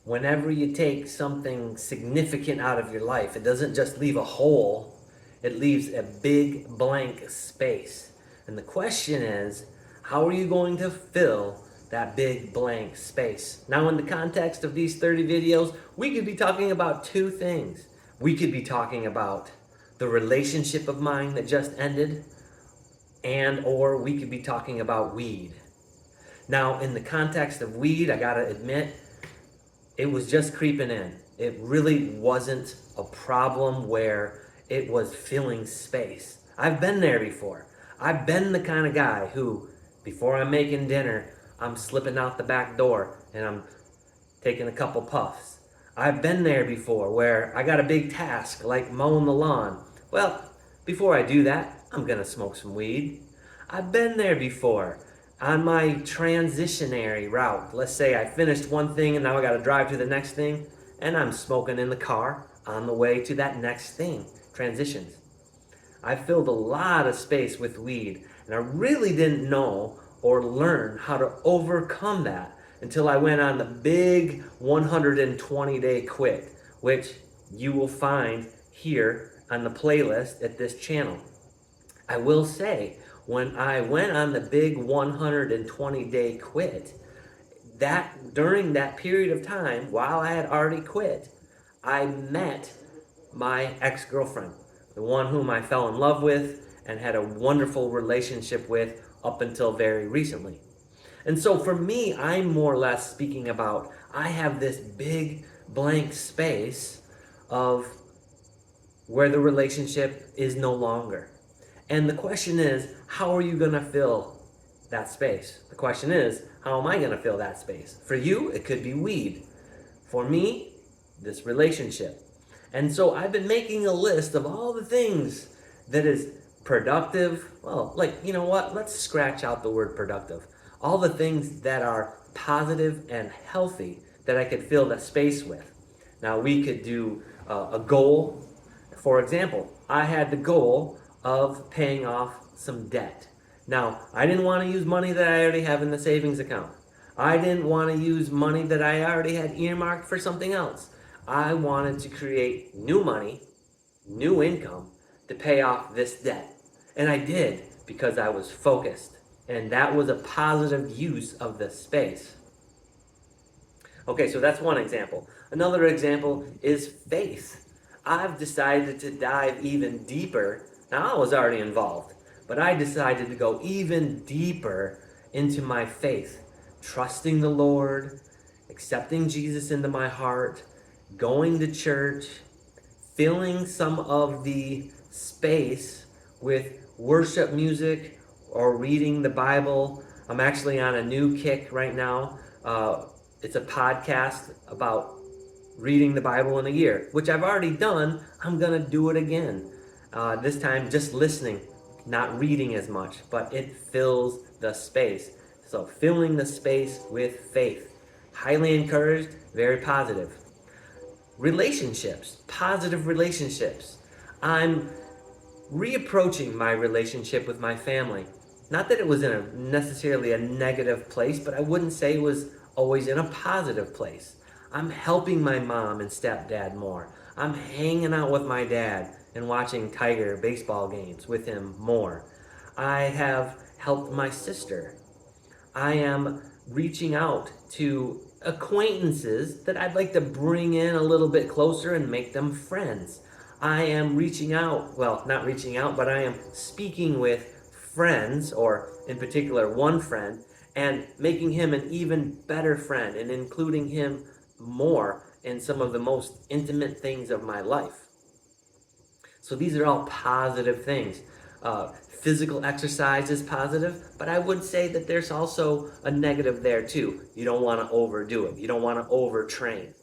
whenever you take something significant out of your life, it doesn't just leave a hole, it leaves a big blank space. And the question is, how are you going to fill that big blank space? Now, in the context of these 30 videos, we could be talking about two things. We could be talking about the relationship of mine that just ended, and or we could be talking about weed. Now, in the context of weed, I gotta admit, it was just creeping in. It really wasn't a problem where it was filling space. I've been there before. I've been the kind of guy who, before I'm making dinner, I'm slipping out the back door and I'm taking a couple puffs. I've been there before where I got a big task like mowing the lawn. Well, before I do that, I'm gonna smoke some weed. I've been there before on my transitionary route. Let's say I finished one thing and now I gotta drive to the next thing, and I'm smoking in the car on the way to that next thing. Transitions. I filled a lot of space with weed, and I really didn't know or learn how to overcome that until I went on the big 120-day quit, which you will find here on the playlist at this channel. I will say, when I went on the big 120-day quit, that during that period of time, while I had already quit, I met my ex-girlfriend, the one whom I fell in love with and had a wonderful relationship with up until very recently. And so for me, I'm more or less speaking about, I have this big blank space of where the relationship is no longer. And the question is, how are you going to fill that space? The question is, how am I going to fill that space? For you, it could be weed. For me, this relationship. And so I've been making a list of all the things that is productive. Well, like, you know what? Let's scratch out the word productive. All the things that are positive and healthy that I could fill that space with. Now, we could do a goal. For example, I had the goal of paying off some debt. Now, I didn't want to use money that I already have in the savings account. I didn't want to use money that I already had earmarked for something else. I wanted to create new money, new income to pay off this debt. And I did because I was focused. And that was a positive use of the space. Okay, so that's one example. Another example is faith. I've decided to dive even deeper. Now, I was already involved, but I decided to go even deeper into my faith, trusting the Lord, accepting Jesus into my heart, going to church, filling some of the space with worship music or reading the Bible. I'm actually on a new kick right now. It's a podcast about reading the Bible in a year, which I've already done. I'm going to do it again. This time just listening, not reading as much, but it fills the space. So filling the space with faith. Highly encouraged, very positive. Relationships, positive relationships. I'm reapproaching my relationship with my family. Not that it was in necessarily a negative place, but I wouldn't say it was always in a positive place. I'm helping my mom and stepdad more. I'm hanging out with my dad and watching Tiger baseball games with him more. I have helped my sister. I am reaching out to acquaintances that I'd like to bring in a little bit closer and make them friends. I am reaching out, well, not reaching out, but I am speaking with friends, or in particular one friend, and making him an even better friend and including him more in some of the most intimate things of my life. So these are all positive things. Physical exercise is positive, but I would say that there's also a negative there too. You don't want to overdo it. You don't want to overtrain.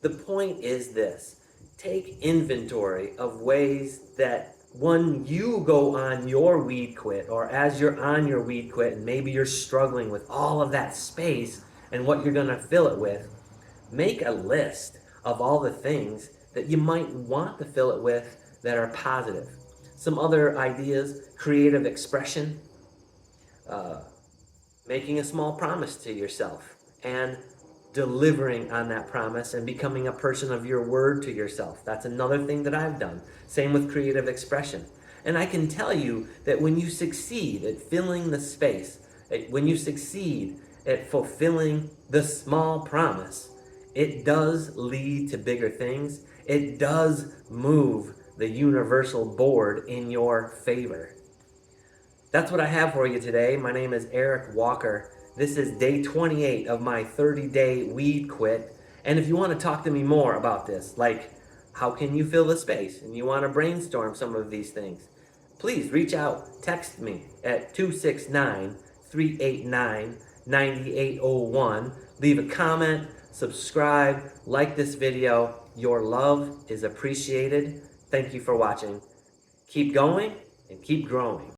The point is this: take inventory of ways that when you go on your weed quit, or as you're on your weed quit and maybe you're struggling with all of that space and what you're going to fill it with, make a list of all the things that you might want to fill it with that are positive. Some other ideas: creative expression, making a small promise to yourself, and delivering on that promise and becoming a person of your word to yourself. That's another thing that I've done. Same with creative expression. And I can tell you that when you succeed at filling the space, when you succeed at fulfilling the small promise, it does lead to bigger things. It does move the universal board in your favor. That's what I have for you today. My name is Eric Walker. This is day 28 of my 30-day weed quit. And if you want to talk to me more about this, like how can you fill the space, and you want to brainstorm some of these things, please reach out. Text me at 269-389-9801. Leave a comment, subscribe, like this video. Your love is appreciated. Thank you for watching. Keep going and keep growing.